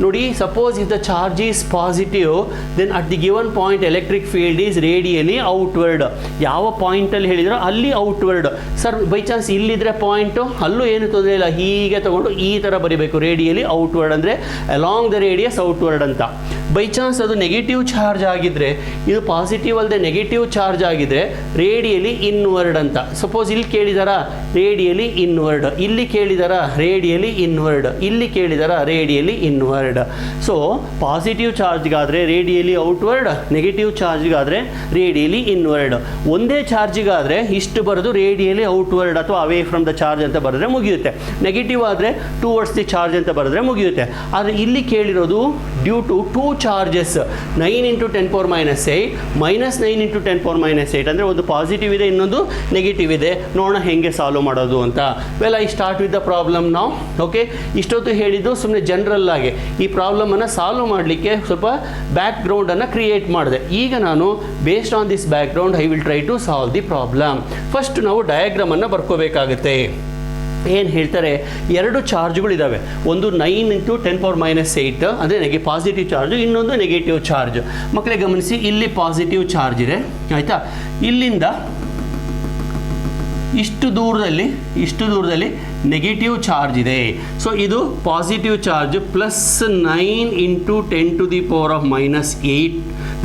ನೋಡಿ, suppose if the charge is positive then at the given point electric field is radially outward. ಯಾವ ಪಾಯಿಂಟಲ್ಲಿ ಹೇಳಿದ್ರೋ ಅಲ್ಲಿ ಔಟ್ವರ್ಡ್. ಸರ್ ಬೈ ಚಾನ್ಸ್ ಇಲ್ಲಿದ್ರೆ ಪಾಯಿಂಟು, ಅಲ್ಲೂ ಏನು ತೊಂದರೆ ಇಲ್ಲ, ಹೀಗೆ ತಗೊಂಡು ಈ ಥರ ಬರೀಬೇಕು. ರೇಡಿಯಲಿ ಔಟ್ವರ್ಡ್ ಅಂದರೆ ಅಲಾಂಗ್ ದ ರೇಡಿಯಸ್ ಔಟ್ವರ್ಡ್ ಅಂತ. ಬೈ ಚಾನ್ಸ್ ಅದು ನೆಗೆಟಿವ್ ಚಾರ್ಜ್ ಆಗಿದ್ದರೆ, ಇದು ಪಾಸಿಟಿವ್ ಅಲ್ಲದೆ ನೆಗೆಟಿವ್ ಚಾರ್ಜ್ ಆಗಿದ್ದರೆ ರೇಡಿಯಲಿ ಇನ್ವರ್ಡ್ ಅಂತ. ಸಪೋಸ್ ಇಲ್ಲಿ ಕೇಳಿದಾರ ರೇಡಿಯಲಿ ಇನ್ವರ್ಡ್, ಇಲ್ಲಿ ಕೇಳಿದಾರ ರೇಡಿಯಲಿ ಇನ್ವರ್ಡ್, ಇಲ್ಲಿ ಕೇಳಿದಾರ ರೇಡಿಯಲಿ ಇನ್ವರ್ಡ್. ಸೊ ಪಾಸಿಟಿವ್ ಚಾರ್ಜ್ಗಾದರೆ ರೇಡಿಯಲಿ ಔಟ್ವರ್ಡ್, ನೆಗೆಟಿವ್ ಚಾರ್ಜ್ಗಾದರೆ ರೇಡಿಯಲಿ ಇನ್ವರ್ಡ್. ಒಂದೇ ಚಾರ್ಜಿಗಾದರೆ ಇಷ್ಟು ಬರೋದು ರೇಡಿಯಲಿ ಔಟ್ವರ್ಡ್ ಅಥವಾ ಅವೇ ಫ್ರಮ್ ದ ಚಾರ್ಜ್ ಅಂತ ಬರೆದ್ರೆ ಮುಗಿಯುತ್ತೆ. ನೆಗೆಟಿವ್ ಆದರೆ ಟುವರ್ಡ್ಸ್ ದಿ ಚಾರ್ಜ್ ಅಂತ ಬರೆದ್ರೆ ಮುಗಿಯುತ್ತೆ. ಆದರೆ ಇಲ್ಲಿ ಕೇಳಿರೋದು ಡ್ಯೂ ಟು 2 ಚಾರ್ಜಸ್ 9 × 10⁻⁸ ಮೈನಸ್ 9 × 10⁻⁸ ಅಂದರೆ ಒಂದು ಪಾಸಿಟಿವ್ ಇದೆ, ಇನ್ನೊಂದು ನೆಗೆಟಿವ್ ಇದೆ. ನೋಡೋಣ ಹೆಂಗೆ ಸಾಲ್ವ್ ಮಾಡೋದು ಅಂತ. Well I start with the problem ನಾವು. ಓಕೆ, ಇಷ್ಟೊತ್ತು ಹೇಳಿದ್ದು ಸುಮ್ಮನೆ ಜನರಲ್ ಆಗಿ ಈ ಪ್ರಾಬ್ಲಮನ್ನು ಸಾಲ್ವ್ ಮಾಡಲಿಕ್ಕೆ ಸ್ವಲ್ಪ ಬ್ಯಾಕ್ ಗ್ರೌಂಡನ್ನು ಕ್ರಿಯೇಟ್ ಮಾಡಿದೆ. ಈಗ ನಾನು based on this background I will try to solve the problem. First ನಾವು ಡಯಾಗ್ರಾಮನ್ನು ಬರ್ಕೋಬೇಕಾಗುತ್ತೆ. ಏನು ಹೇಳ್ತಾರೆ, 2 ಚಾರ್ಜ್ಗಳಿದ್ದಾವೆ. ಒಂದು 9 × 10⁻⁸ ಅಂದರೆ ಪಾಸಿಟಿವ್ ಚಾರ್ಜು, ಇನ್ನೊಂದು ನೆಗೆಟಿವ್ ಚಾರ್ಜ್. ಮಕ್ಕಳೇ ಗಮನಿಸಿ, ಇಲ್ಲಿ ಪಾಸಿಟಿವ್ ಚಾರ್ಜ್ ಇದೆ ಆಯಿತಾ. ಇಲ್ಲಿಂದ ಇಷ್ಟು ದೂರದಲ್ಲಿ ನೆಗೆಟಿವ್ ಚಾರ್ಜ್ ಇದೆ. ಸೊ ಇದು positive charge plus 9 × 10⁻⁻8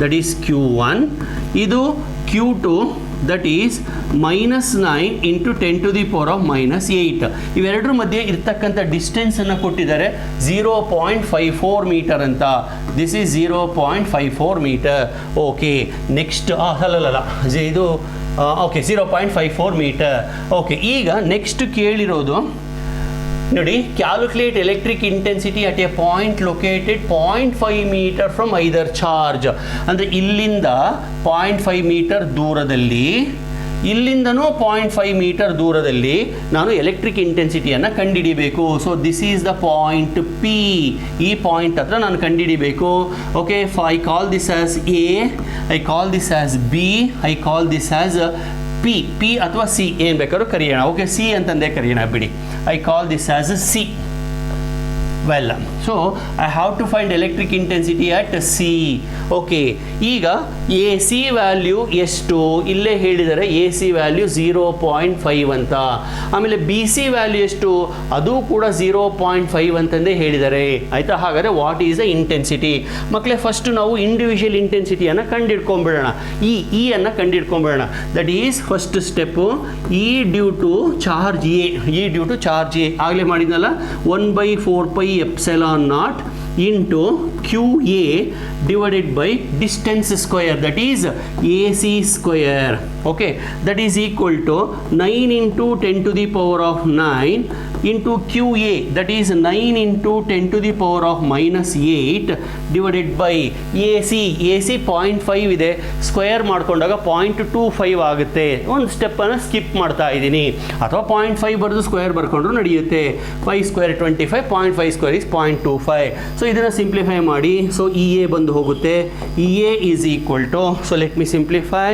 that is Q1. ಇದು Q2 ದಟ್ ಈಸ್ -9 × 10⁻⁻8. ಇವೆರಡರ ಮಧ್ಯೆ ಇರ್ತಕ್ಕಂಥ ಡಿಸ್ಟೆನ್ಸನ್ನು ಕೊಟ್ಟಿದ್ದಾರೆ 0.54 ಮೀಟರ್ ಅಂತ. This is 0.54 metre. Okay, next ಅಲ್ಲ ಇದು ಓಕೆ 0.54 ಮೀಟರ್. ಓಕೆ, ಈಗ ನೆಕ್ಸ್ಟ್ ಕೇಳಿರೋದು ನೋಡಿ, calculate electric intensity at a point located 0.5 metre from either charge. ಅಂದರೆ ಇಲ್ಲಿಂದ 0.5 ಮೀಟರ್ ದೂರದಲ್ಲಿ, ಇಲ್ಲಿಂದನೂ 0.5 ಮೀಟರ್ ದೂರದಲ್ಲಿ ನಾನು ಎಲೆಕ್ಟ್ರಿಕ್ ಇಂಟೆನ್ಸಿಟಿಯನ್ನು ಕಂಡುಹಿಡಿಬೇಕು. So this is the point P. ಈ ಪಾಯಿಂಟ್ ಹತ್ರ ನಾನು ಕಂಡುಹಿಡಿಬೇಕು. Okay, I call this as A, I call this as B, I call this as P ಅಥವಾ ಸಿ, ಏನು ಬೇಕಾದ್ರೂ ಕರೆಯೋಣ. ಓಕೆ, ಸಿ ಅಂತಂದೇ ಕರೆಯೋಣ ಬಿಡಿ. I call this as C. Well, so I have to find electric intensity at C. Okay, ಈಗ A C value ಎಷ್ಟು ಇಲ್ಲೇ ಹೇಳಿದರೆ, ಎ ಸಿ ವ್ಯಾಲ್ಯೂ 0.5 ಅಂತ. ಆಮೇಲೆ ಬಿ ಸಿ ವ್ಯಾಲ್ಯೂ ಎಷ್ಟು, ಅದು ಕೂಡ 0.5 ಅಂತಂದೇ ಹೇಳಿದ್ದಾರೆ ಆಯಿತಾ. ಹಾಗಾದರೆ ವಾಟ್ ಈಸ್ ದ ಇಂಟೆನ್ಸಿಟಿ? ಮಕ್ಕಳೇ ಫಸ್ಟ್ ನಾವು ಇಂಡಿವಿಜುವಲ್ ಇಂಟೆನ್ಸಿಟಿಯನ್ನು ಕಂಡುಹಿಡ್ಕೊಂಡ್ಬಿಡೋಣ. ಇ ಅನ್ನು ಕಂಡುಹಿಡ್ಕೊಂಡ್ಬಿಡೋಣ. That is first step, E due to charge A. E due to charge A ಆಗಲೇ ಮಾಡಿದ್ನಲ್ಲ, 1/4πε0 into QA divided by distance square, that is AC square. Okay, that is equal to 9 × 10⁻⁹ into QA, that is 9 × 10⁻⁻8 divided by AC. AC 0.5 ಇದೆ, square ಮಾಡ್ಕೊಂಡಾಗ 0.25 ಆಗುತ್ತೆ. ಒಂದು ಸ್ಟೆಪ್ಪನ್ನು skip ಮಾಡ್ತಾ ಇದ್ದೀನಿ, ಅಥವಾ 0.5 ಬರೆದು ಸ್ಕ್ವೇರ್ ಬರ್ಕೊಂಡ್ರು ನಡೆಯುತ್ತೆ. 5 ಸ್ಕ್ವೇರ್ 25, 0.5 ಸ್ಕ್ವೇರ್ ಇಸ್ 0.25. ಸೊ ಇದನ್ನು ಸಿಂಪ್ಲಿಫೈ ಮಾಡಿ. ಸೊ ಇ ಎ ಬಂದು ಹೋಗುತ್ತೆ. E A is equal to, so let me simplify,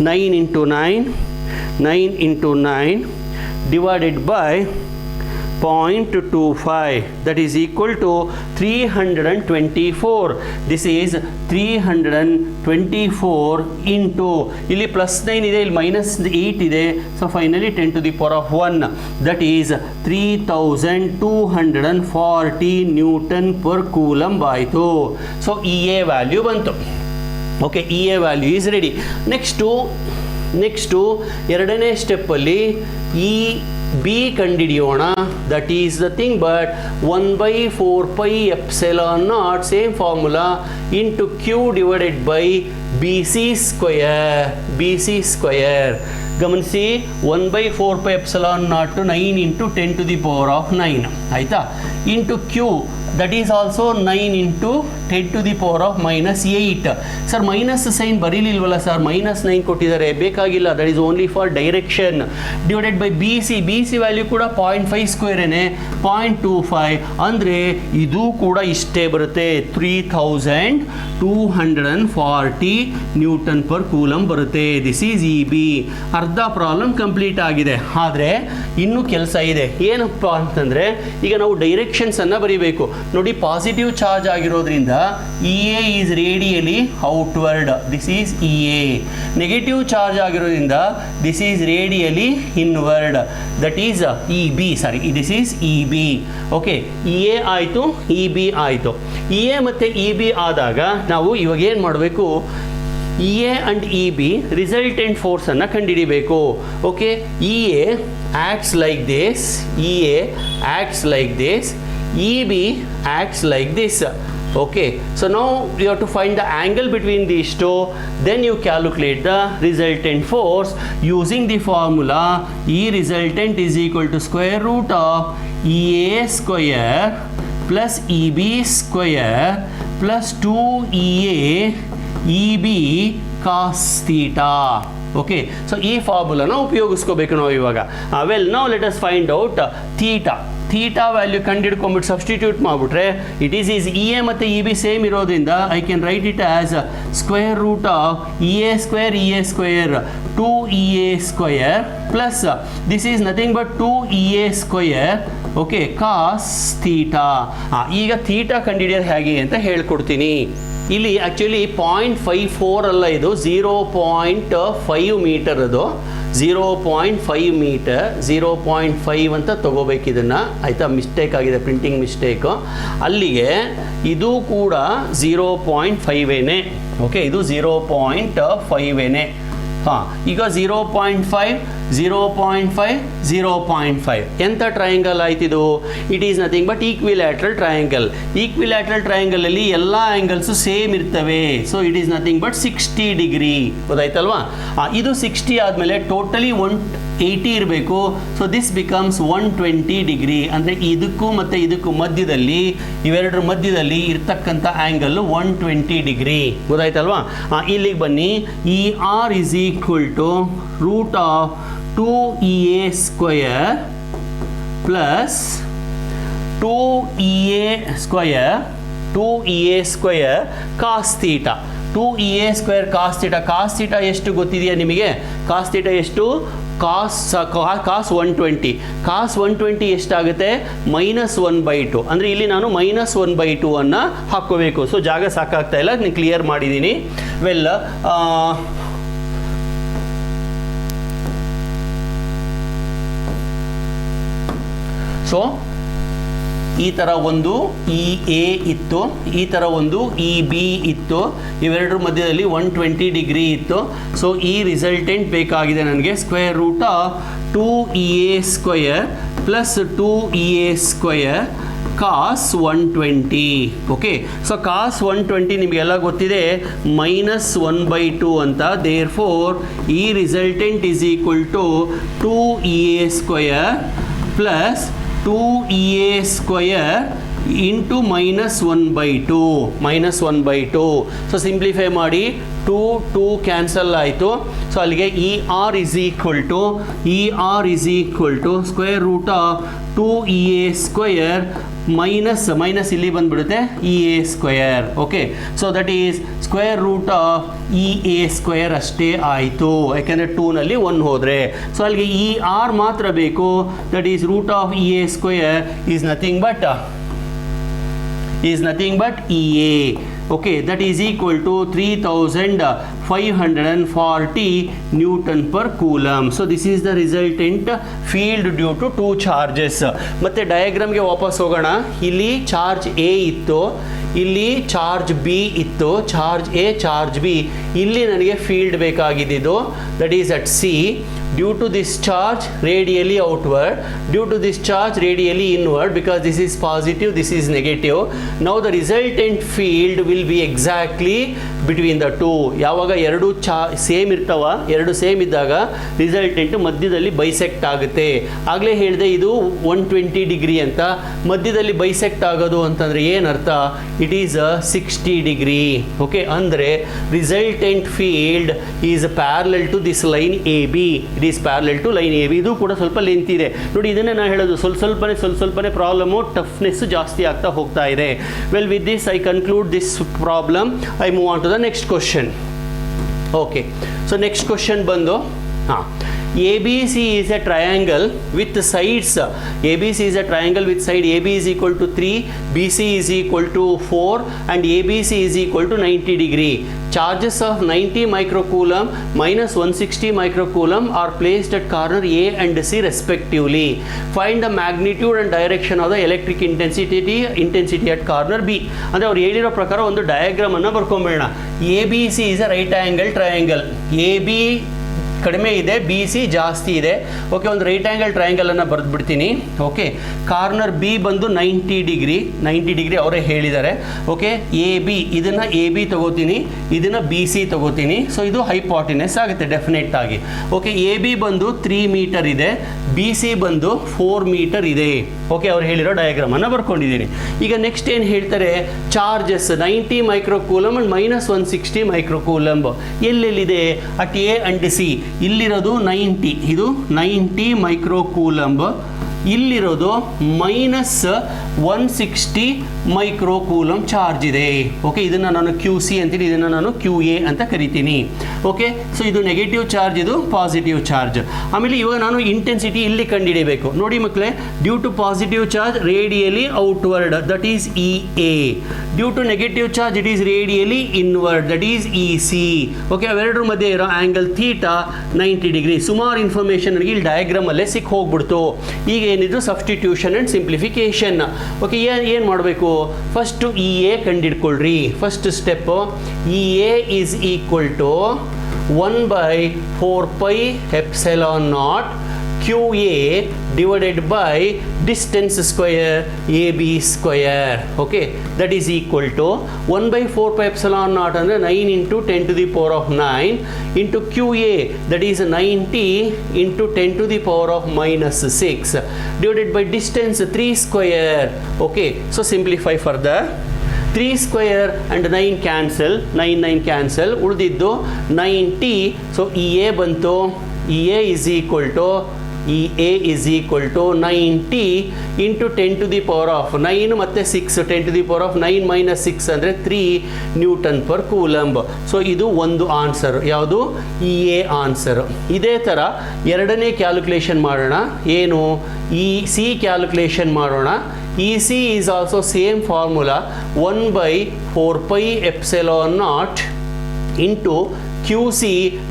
9 × 9 divided by 0.25, that is equal to 324. This is 324 into, ಇಲ್ಲಿ +9 ಇದೆ, ಇಲ್ಲಿ -8 ಇದೆ, so finally 10 to the power of 1, that is 3240 Newton per Coulomb ಆಯಿತು. So EA value ಬಂತು. Okay, EA value is ready. Next ಎರಡನೇ ಸ್ಟೆಪ್ಪಲ್ಲಿ B ಕಂಡಿಡಿಯೋಣ. That is the thing, but 1/4πε0, same formula, into Q divided by BC square. ಗಮನಿಸಿ, 1/4πε0 9 into 10 to the power of 9 ಆಯಿತಾ, into Q, that is also 9 into 10 to the power of -8. Sir minus sign ಬರೀಲಿಲ್ವಲ್ಲ sir, -9 ಕೊಟ್ಟಿದ್ದಾರೆ, ಬೇಕಾಗಿಲ್ಲ, that is only for direction. Divided by BC value ಕೂಡ 0.5 ಸ್ಕ್ವೇರೇನೆ, 0.25, ಅಂದರೆ ಇದು ಕೂಡ ಇಷ್ಟೇ ಬರುತ್ತೆ, 3240 ನ್ಯೂಟನ್ ಪರ್ ಕೂಲಮ್ ಬರುತ್ತೆ. This is EB. ಅರ್ಧ ಪ್ರಾಬ್ಲಮ್ ಕಂಪ್ಲೀಟ್ ಆಗಿದೆ. ಆದರೆ ಇನ್ನೂ ಕೆಲಸ ಇದೆ. ಏನಪ್ಪ ಅಂತಂದರೆ, ಈಗ ನಾವು ಡೈರೆಕ್ಷನ್ಸನ್ನು ಬರೀಬೇಕು. ನೋಡಿ, ಪಾಸಿಟಿವ್ ಚಾರ್ಜ್ ಆಗಿರೋದ್ರಿಂದ EA is radially outward, this is EA. Negative charge ಆಗಿರೋದ್ರಿಂದ this is radially inward, that is EB. Sorry, this is EB. Okay, EA ಆಯಿತು, EB ಆಯಿತು. EA ಮತ್ತು EB ಆದಾಗ ನಾವು ಇವಾಗ ಏನು ಮಾಡಬೇಕು, EA and EB ರಿಸಲ್ಟೆಂಟ್ ಫೋರ್ಸನ್ನು ಕಂಡುಹಿಡಿಬೇಕು. Okay, EA acts like this, EA acts like this, EB acts like this. Okay, so now you have to find the angle between these two, then you calculate the resultant force using the formula E resultant is equal to square root of EA square plus EB square plus 2EA EB cos theta. Okay, so ಈ ಫಾರ್ಮುಲಾನ ಉಪಯೋಗಿಸ್ಕೋಬೇಕು ನಾವು ಇವಾಗ. Well, now let us find out theta value ಕಂಡುಹಿಡ್ಕೊಂಡ್ಬಿಟ್ಟು substitute ಮಾಡಿಬಿಟ್ರೆ, it is EA ಮತ್ತು EB same ಇರೋದ್ರಿಂದ I can write it as square root of EA square 2EA square plus this is nothing but 2EA square. Okay, cos theta. ಈಗ theta ಕಂಡುಹಿಡಿಯೋದು ಹೇಗೆ ಅಂತ ಹೇಳ್ಕೊಡ್ತೀನಿ. ಇಲ್ಲಿ ಆ್ಯಕ್ಚುಲಿ 0.54 ಅಲ್ಲ, ಇದು 0.5 ಮೀಟರ್. ಅದು 0.5 ಮೀಟರ್, 0.5 ಅಂತ ತಗೋಬೇಕು ಇದನ್ನು, ಆಯಿತಾ. ಮಿಸ್ಟೇಕ್ ಆಗಿದೆ, ಪ್ರಿಂಟಿಂಗ್ ಮಿಸ್ಟೇಕು. ಅಲ್ಲಿಗೆ ಇದು ಕೂಡ 0.5 ಓಕೆ, ಇದು 0.5 ಹಾಂ. ಈಗ 0.5 ಎಂಥ ಟ್ರಯಾಂಗಲ್ ಆಯ್ತಿದು? It is nothing but equilateral triangle. Equilateral ಟ್ರಯಾಂಗಲಲ್ಲಿ ಎಲ್ಲ ಆ್ಯಂಗಲ್ಸು ಸೇಮ್ ಇರ್ತವೆ. So it is nothing but 60 degree, ಗೊತ್ತಾಯ್ತಲ್ವಾ? ಇದು 60 ಆದಮೇಲೆ ಟೋಟಲಿ 180 ಇರಬೇಕು. So this becomes 120 degree. ಅಂದರೆ ಇದಕ್ಕೂ ಮತ್ತು ಇದಕ್ಕೂ ಮಧ್ಯದಲ್ಲಿ, ಇವೆರಡರ ಮಧ್ಯದಲ್ಲಿ ಇರ್ತಕ್ಕಂಥ ಆ್ಯಂಗಲ್ಲು 120 ಡಿಗ್ರಿ, ಗೊತ್ತಾಯ್ತಲ್ವಾ? ಇಲ್ಲಿಗೆ ಬನ್ನಿ. ER is equal to root of 2EA square plus 2EA square cos theta. 2EA square cos theta. cos theta ಎಷ್ಟು ಗೊತ್ತಿದೆಯಾ ನಿಮಗೆ? cos theta ಎಷ್ಟು? cos 120. cos 120 ಎಷ್ಟಾಗುತ್ತೆ? -1/2. ಅಂದರೆ ಇಲ್ಲಿ ನಾನು -1/2 ಅನ್ನು ಹಾಕ್ಕೋಬೇಕು. ಸೊ ಜಾಗ ಸಾಕಾಗ್ತಾ ಇಲ್ಲ, ನಾನು ಕ್ಲಿಯರ್ ಮಾಡಿದ್ದೀನಿ. ವೆಲ್, ಸೊ ಈ ಥರ ಒಂದು EA ಇತ್ತು, ಈ ಥರ ಒಂದು EB ಇತ್ತು, ಇವೆರಡರ ಮಧ್ಯದಲ್ಲಿ 120 ಡಿಗ್ರಿ ಇತ್ತು. ಸೊ ಈ ರಿಸಲ್ಟೆಂಟ್ ಬೇಕಾಗಿದೆ ನನಗೆ square root of 2EA square plus 2EA square cos 120. Okay, so cos 120 ನಿಮಗೆಲ್ಲ ಗೊತ್ತಿದೆ, -1/2 ಅಂತ. Therefore E resultant is equal to 2EA square plus 2EA square into -1/2 -1/2. So simplify ಮಾಡಿ 2 ಕ್ಯಾನ್ಸಲ್ ಆಯಿತು. So ಅಲ್ಲಿಗೆ ER is equal to square root of 2EA square minus ಇಲ್ಲಿ ಬಂದ್ಬಿಡುತ್ತೆ EA square. Okay, so that is square root of EA square ಅಷ್ಟೇ ಆಯಿತು, ಯಾಕೆಂದರೆ 2ನಲ್ಲಿ 1 ಹೋದರೆ. So ಅಲ್ಲಿಗೆ ER ಮಾತ್ರ ಬೇಕು, that is root of EA square is nothing but EA. Okay, that is equal to 3540 Newton per Coulomb. So this is the resultant field due to 2 charges. ಮತ್ತೆ ಡಯಾಗ್ರಾಮ್ಗೆ ವಾಪಸ್ ಹೋಗೋಣ. ಇಲ್ಲಿ ಚಾರ್ಜ್ A ಇತ್ತು, ಇಲ್ಲಿ charge B ಇತ್ತು, charge A charge B. ಇಲ್ಲಿ ನನಗೆ field ಬೇಕಾಗಿದ್ದು, that is at C. Due to this charge radially outward, due to this charge radially inward, because this is positive, this is negative. Now the resultant field will be exactly between the two. ಯಾವಾಗ ಎರಡು same ಇರ್ತಾವ, ಎರಡು same ಇದ್ದಾಗ resultant ಮಧ್ಯದಲ್ಲಿ bisect ಆಗುತ್ತೆ. ಆಗಲೇ ಹೇಳಿದೆ ಇದು 120 ಡಿಗ್ರಿ ಅಂತ. ಮಧ್ಯದಲ್ಲಿ ಬೈಸೆಕ್ಟ್ ಆಗೋದು ಅಂತಂದರೆ ಏನರ್ಥ? It is 60 degree. ಓಕೆ, ಅಂದರೆ resultant field is parallel to this line AB. It is parallel to line AB. ಇದು ಕೂಡ ಸ್ವಲ್ಪ ಲೆಂತ್ ಇದೆ ನೋಡಿ. ಇದನ್ನೇ ನಾನು ಹೇಳೋದು, ಸ್ವಲ್ಪನೇ ಪ್ರಾಬ್ಲಮು ಟಫ್ನೆಸ್ ಜಾಸ್ತಿ ಆಗ್ತಾ ಹೋಗ್ತಾ ಇದೆ. Well, with this I conclude this problem. I move on to the next question. Okay, so next question ಬಂದು ABC is a triangle with sides. ABC is a triangle with side AB is equal to 3, BC is equal to 4 and ABC is equal to 90 degree. Charges of 90 microcoulomb minus 160 microcoulomb are placed at corner A and C respectively. Find the magnitude and direction of the electric intensity at corner B. ಅಂದರೆ ಅವ್ರು ಹೇಳಿರೋ ಪ್ರಕಾರ ಒಂದು diagram ಅನ್ನು ಬರ್ಕೊಂಬೇಡ. ABC is a right angle triangle. AB ಕಡಿಮೆ ಇದೆ, BC ಜಾಸ್ತಿ ಇದೆ. ಓಕೆ, ಒಂದು ರೈಟ್ ಆ್ಯಂಗಲ್ ಟ್ರಯಾಂಗಲನ್ನು ಬರೆದ್ಬಿಡ್ತೀನಿ. ಓಕೆ, ಕಾರ್ನರ್ B ಬಂದು 90 ಡಿಗ್ರಿ ಅವರೇ ಹೇಳಿದ್ದಾರೆ. ಓಕೆ, AB ಇದನ್ನು AB ತಗೋತೀನಿ, ಇದನ್ನು BC ತಗೋತೀನಿ. ಸೊ ಇದು ಹೈಪಾಟಿನಸ್ ಆಗುತ್ತೆ ಡೆಫಿನೆಟ್ ಆಗಿ. ಓಕೆ, AB ಬಂದು 3 ಮೀಟರ್ ಇದೆ, BC ಬಂದು 4 ಮೀಟರ್ ಇದೆ. ಓಕೆ, ಅವ್ರು ಹೇಳಿರೋ ಡಯಾಗ್ರಾಮನ್ನು ಬರ್ಕೊಂಡಿದ್ದೀನಿ. ಈಗ ನೆಕ್ಸ್ಟ್ ಏನು ಹೇಳ್ತಾರೆ? ಚಾರ್ಜಸ್ 90 ಮೈಕ್ರೋಕೂಲಮ್ ಅಂಡ್ -160 ಮೈಕ್ರೋಕೂಲಮ್ ಎಲ್ಲೆಲ್ಲಿದೆ? At A and C. ಇಲ್ಲಿರೋದು 90, ಇದು 90 ಮೈಕ್ರೋಕೂಲಂಬ್. ಇಲ್ಲಿರೋದು -160 ಮೈಕ್ರೋಕೂಲಮ್ ಚಾರ್ಜ್ ಇದೆ. ಓಕೆ, ಇದನ್ನು ನಾನು QC ಅಂತೀನಿ, ಇದನ್ನು ನಾನು QA ಅಂತ ಕರಿತೀನಿ. ಓಕೆ, ಸೊ ಇದು ನೆಗೆಟಿವ್ ಚಾರ್ಜ್, ಇದು ಪಾಸಿಟಿವ್ ಚಾರ್ಜ್. ಆಮೇಲೆ ಇವಾಗ ನಾನು ಇಂಟೆನ್ಸಿಟಿ ಇಲ್ಲಿ ಕಂಡುಹಿಡಿಯಬೇಕು. ನೋಡಿ ಮಕ್ಕಳೇ, due to positive charge radially outward, that is EA. Due to negative charge it is radially inward, that is EC. Okay, ಅವೆರಡರ ಮಧ್ಯೆ ಇರೋ ಆ್ಯಂಗಲ್ ಥೀಟಾ 90 ಡಿಗ್ರಿ. ಸುಮಾರು ಇನ್ಫಾರ್ಮೇಷನ್ ನನಗೆ ಇಲ್ಲಿ ಡಯಾಗ್ರಾಮಲ್ಲೇ ಸಿಕ್ಕಿ ಹೋಗ್ಬಿಡ್ತು. ಈಗ ಏನಿದ್ರು ಸಬ್ಸ್ಟಿಟ್ಯೂಷನ್ ಆ್ಯಂಡ್ ಸಿಂಪ್ಲಿಫಿಕೇಶನ್. ಓಕೆ, ಏನು ಮಾಡಬೇಕು? ಫಸ್ಟು EA ಕಂಡಿಡ್ಕೊಳ್ರಿ. First step, EA is equal to 1/4πε0 QA divided by distance square AB square. Okay, that is equal to 1/4πε0 ಅಂದರೆ 9 into 10 to the power of 9 into QA, that is 90 into 10 to the power of -6 divided by distance 3 square. Okay, so simplify further. 3 square and 9 cancel, 9 cancel, ಉಳಿದಿದ್ದು 90. So EA ಬಂತು, EA is equal to 90 into 10 to the power of 9 ಮತ್ತು 6, 10 to the power of 9 minus 6 ಅಂದರೆ 3 Newton per coulomb. So ಇದು ಒಂದು answer, ಯಾವುದು? EA answer. ಇದೇ ಥರ ಎರಡನೇ ಕ್ಯಾಲ್ಕುಲೇಷನ್ ಮಾಡೋಣ. ಏನು? EC ಕ್ಯಾಲ್ಕುಲೇಷನ್ ಮಾಡೋಣ. EC is also same formula, 1/4πε0 into QC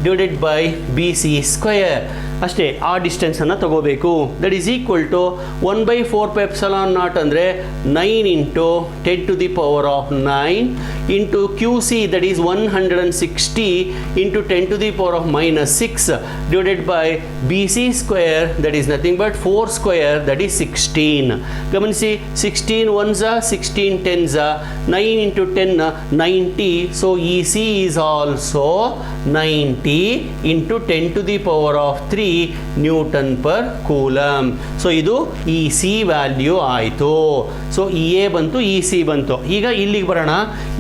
divided by BC square. ಅಷ್ಟೇ, ಆ ಡಿಸ್ಟೆನ್ಸನ್ನು ತಗೋಬೇಕು. ದಟ್ ಈಸ್ ಈಕ್ವಲ್ ಟು 1/4πε0 ಅಂದರೆ 9 into 10 to the power of 9 into QC, that is 160 into 10 to the power of minus 6 divided by BC square, that is nothing but 4 square, that is 16. ಗಮನಿಸಿ 16 ones are 16 tens are 9 into 10 90, so EC is also 90 into 10 to the power of 3 Newton per Coulomb. So ಇದು EC value ಆಯಿತು. So EA ಬಂತು, EC ಬಂತು. ಈಗ ಇಲ್ಲಿಗೆ ಬರೋಣ.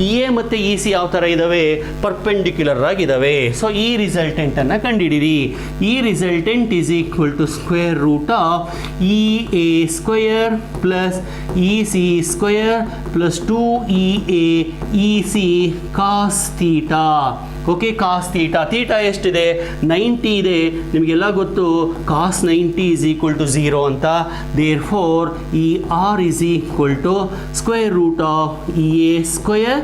EA ಮತ್ತು EC ಯಾವ ಥರ ಇದ್ದಾವೆ? ಪರ್ಪೆಂಡಿಕ್ಯುಲರ್ ಆಗಿದ್ದಾವೆ. ಸೊ ಈ ರಿಸಲ್ಟೆಂಟನ್ನು ಕಂಡುಹಿಡಿಯಿರಿ. E resultant is equal to square root of EA square plus EC square plus 2EA EC cos theta. Okay, cos theta. Theta ಎಷ್ಟಿದೆ? 90 ಇದೆ. ನಿಮಗೆಲ್ಲ ಗೊತ್ತು ಕಾಸ್ 90 ಈಸ್ ಈಕ್ವಲ್ ಟು 0 ಅಂತ. Therefore E R is equal to square root of EA square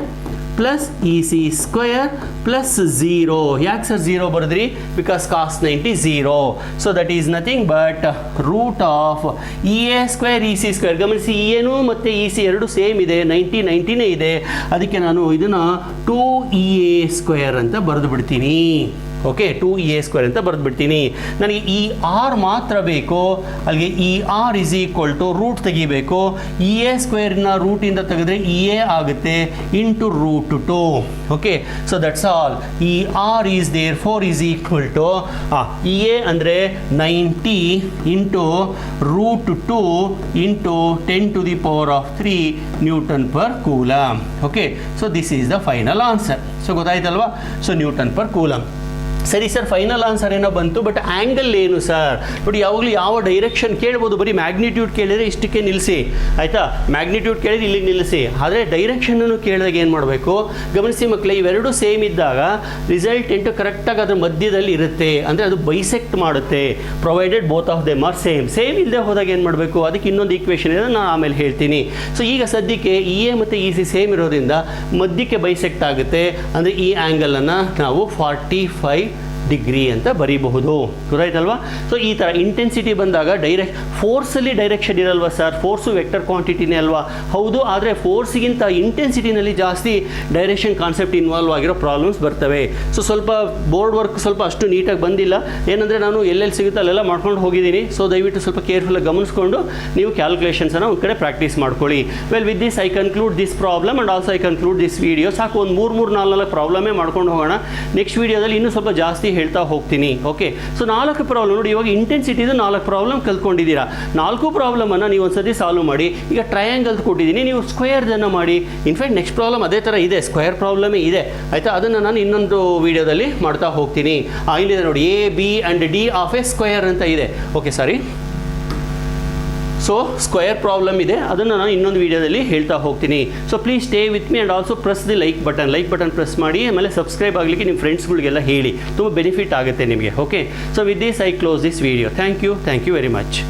plus EC square plus 0. ಯಾಕೆ sir 0 ಬರೆದ್ರಿ? Because cos 90 0. So that is nothing but root of EA square EC square. ಗಮನಿಸಿ, EAನು ಮತ್ತು EC ಎರಡು same ಇದೆ, 90 ಇದೆ. ಅದಕ್ಕೆ ನಾನು ಇದನ್ನು 2EA ಸ್ಕ್ವೇರ್ ಅಂತ ಬರೆದು ಬಿಡ್ತೀನಿ. ಓಕೆ, 2EA ಸ್ಕ್ವೇರ್ ಅಂತ ಬರೆದ್ಬಿಡ್ತೀನಿ. ನನಗೆ ಈ ಆರ್ ಮಾತ್ರ ಬೇಕು. ಅಲ್ಲಿಗೆ E R is equal to root ತೆಗಿಬೇಕು. EA ಸ್ಕ್ವೇರ್ನ ರೂಟಿಂದ ತೆಗೆದ್ರೆ EA ಆಗುತ್ತೆ into root 2. Okay, so that's all. E R is therefore is equal to EA ಅಂದರೆ 90 into root 2 into 10 to the power of 3 Newton per Coulomb. Okay, so this is the final answer. So ಗೊತ್ತಾಯ್ತಲ್ವಾ? So newton per coulomb. ಸರಿ sir, final answer ಏನೋ ಬಂತು, but angle ಏನು sir? ನೋಡಿ, ಯಾವಾಗಲೂ ಯಾವ direction ಕೇಳ್ಬೋದು. ಬರೀ ಮ್ಯಾಗ್ನಿಟ್ಯೂಡ್ ಕೇಳಿದರೆ ಇಷ್ಟಕ್ಕೆ ನಿಲ್ಲಿಸಿ, ಆಯಿತಾ? ಮ್ಯಾಗ್ನಿಟ್ಯೂಡ್ ಕೇಳಿದ್ರೆ ಇಲ್ಲಿಗೆ ನಿಲ್ಲಿಸಿ. ಆದರೆ ಡೈರೆಕ್ಷನನ್ನು ಕೇಳಿದಾಗ ಏನು ಮಾಡಬೇಕು? ಗಮನಿಸಿ ಮಕ್ಕಳೇ, ಇವೆರಡು ಸೇಮ್ ಇದ್ದಾಗ ರಿಸಲ್ಟೆಂಟು ಕರೆಕ್ಟಾಗಿ ಅದ್ರ ಮಧ್ಯದಲ್ಲಿ ಇರುತ್ತೆ. ಅಂದರೆ ಅದು ಬೈಸೆಕ್ಟ್ ಮಾಡುತ್ತೆ, provided both of them are same. Same ಇಲ್ಲದೆ ಹೋದಾಗ ಏನು ಮಾಡಬೇಕು? ಅದಕ್ಕೆ ಇನ್ನೊಂದು ಈಕ್ವೇಷನ್ ಇದೆ, ನಾನು ಆಮೇಲೆ ಹೇಳ್ತೀನಿ. ಸೊ ಈಗ ಸದ್ಯಕ್ಕೆ EA ಮತ್ತು EC ಸೇಮ್ ಇರೋದ್ರಿಂದ ಮಧ್ಯಕ್ಕೆ ಬೈಸೆಕ್ಟ್ ಆಗುತ್ತೆ. ಅಂದರೆ ಈ ಆ್ಯಂಗಲನ್ನು ನಾವು 45 ಡಿಗ್ರಿ ಅಂತ ಬರೀಬಹುದು. ಗೊತ್ತಾಯ್ತಲ್ವಾ? ಸೊ ಈ ಥರ ಇಂಟೆನ್ಸಿಟಿ ಬಂದಾಗ ಫೋರ್ಸಲ್ಲಿ ಡೈರೆಕ್ಷನ್ ಇರಲ್ವಾ ಸರ್? ಫೋರ್ಸು ವೆಕ್ಟರ್ ಕ್ವಾಂಟಿಟಿನೇ ಅಲ್ವಾ? ಹೌದು, ಆದರೆ ಫೋರ್ಸಿಗಿಂತ ಇಂಟೆನ್ಸಿಟಿನಲ್ಲಿ ಜಾಸ್ತಿ ಡೈರೆಕ್ಷನ್ ಕಾನ್ಸೆಪ್ಟ್ ಇನ್ವಾಲ್ವ್ ಆಗಿರೋ ಪ್ರಾಬ್ಲಮ್ಸ್ ಬರ್ತವೆ. ಸೊ ಸ್ವಲ್ಪ ಬೋರ್ಡ್ ವರ್ಕ್ ಸ್ವಲ್ಪ ಅಷ್ಟು ನೀಟಾಗಿ ಬಂದಿಲ್ಲ. ಏನಂದರೆ ನಾನು ಎಲ್ಲೆಲ್ಲಿ ಸಿಗುತ್ತೆ ಅಲ್ಲೆಲ್ಲ ಮಾಡ್ಕೊಂಡು ಹೋಗಿದ್ದೀನಿ. ಸೊ ದಯವಿಟ್ಟು ಸ್ವಲ್ಪ ಕೇರ್ಫುಲ್ಲಾಗಿ ಗಮನಿಸ್ಕೊಂಡು ನೀವು ಕ್ಯಾಲ್ಕುಲೇಷನ್ಸನ್ನು ಒಂದು ಕಡೆ ಪ್ರಾಕ್ಟೀಸ್ ಮಾಡ್ಕೊಳ್ಳಿ. Well, with this I conclude this problem and also I conclude this video. ಸಾಕು, ಒಂದು 3-4 ಪ್ರಾಬ್ಲಮೇ ಮಾಡ್ಕೊಂಡು ಹೋಗೋಣ. ನೆಕ್ಸ್ಟ್ ವೀಡಿಯೋದಲ್ಲಿ ಇನ್ನೂ ಸ್ವಲ್ಪ ಜಾಸ್ತಿ ಹೇಳ್ತಾ ಹೋಗ್ತೀನಿ. ಓಕೆ, ಸೊ 4 ಪ್ರಾಬ್ಲಮ್ ನೋಡಿ. ಇವಾಗ ಇಂಟೆನ್ಸಿಟಿದು 4 ಪ್ರಾಬ್ಲಮ್ ಕಲ್ತ್ಕೊಂಡಿದ್ದೀರಾ. 4 ಪ್ರಾಬ್ಲಮನ್ನು ನೀವು ಒಂದ್ಸತಿ ಸಾಲ್ವ್ ಮಾಡಿ. ಈಗ ಟ್ರಯಾಂಗಲ್ ಕೊಟ್ಟಿದ್ದೀನಿ, ನೀವು ಸ್ಕ್ವೇರ್ದನ್ನು ಮಾಡಿ. ಇನ್ಫ್ಯಾಕ್ಟ್ ನೆಕ್ಸ್ಟ್ ಪ್ರಾಬ್ಲಮ್ ಅದೇ ಥರ ಇದೆ, ಸ್ಕ್ವೇರ್ ಪ್ರಾಬ್ಲಮೇ ಇದೆ, ಆಯಿತಾ? ಅದನ್ನು ನಾನು ಇನ್ನೊಂದು ವೀಡಿಯೋದಲ್ಲಿ ಮಾಡ್ತಾ ಹೋಗ್ತೀನಿ. ಇಲ್ಲಿದೆ ನೋಡಿ, AB and D of A square ಅಂತ ಇದೆ. ಓಕೆ, ಸಾರಿ. ಸೊ ಸ್ಕ್ವೇರ್ ಪ್ರಾಬ್ಲಮ್ ಇದೆ, ಅದನ್ನು ನಾನು ಇನ್ನೊಂದು ವೀಡಿಯೋದಲ್ಲಿ ಹೇಳ್ತಾ ಹೋಗ್ತೀನಿ. So please stay with me and also press the like button press ಮಾಡಿ. ಆಮೇಲೆ ಸಬ್ಸ್ಕ್ರೈಬ್ ಆಗಲಿಕ್ಕೆ ನಿಮ್ಮ ಫ್ರೆಂಡ್ಸ್ಗಳಿಗೆಲ್ಲ ಹೇಳಿ, ತುಂಬ ಬೆನಿಫಿಟ್ ಆಗುತ್ತೆ ನಿಮಗೆ. Okay, so with this I close this video. Thank you very much.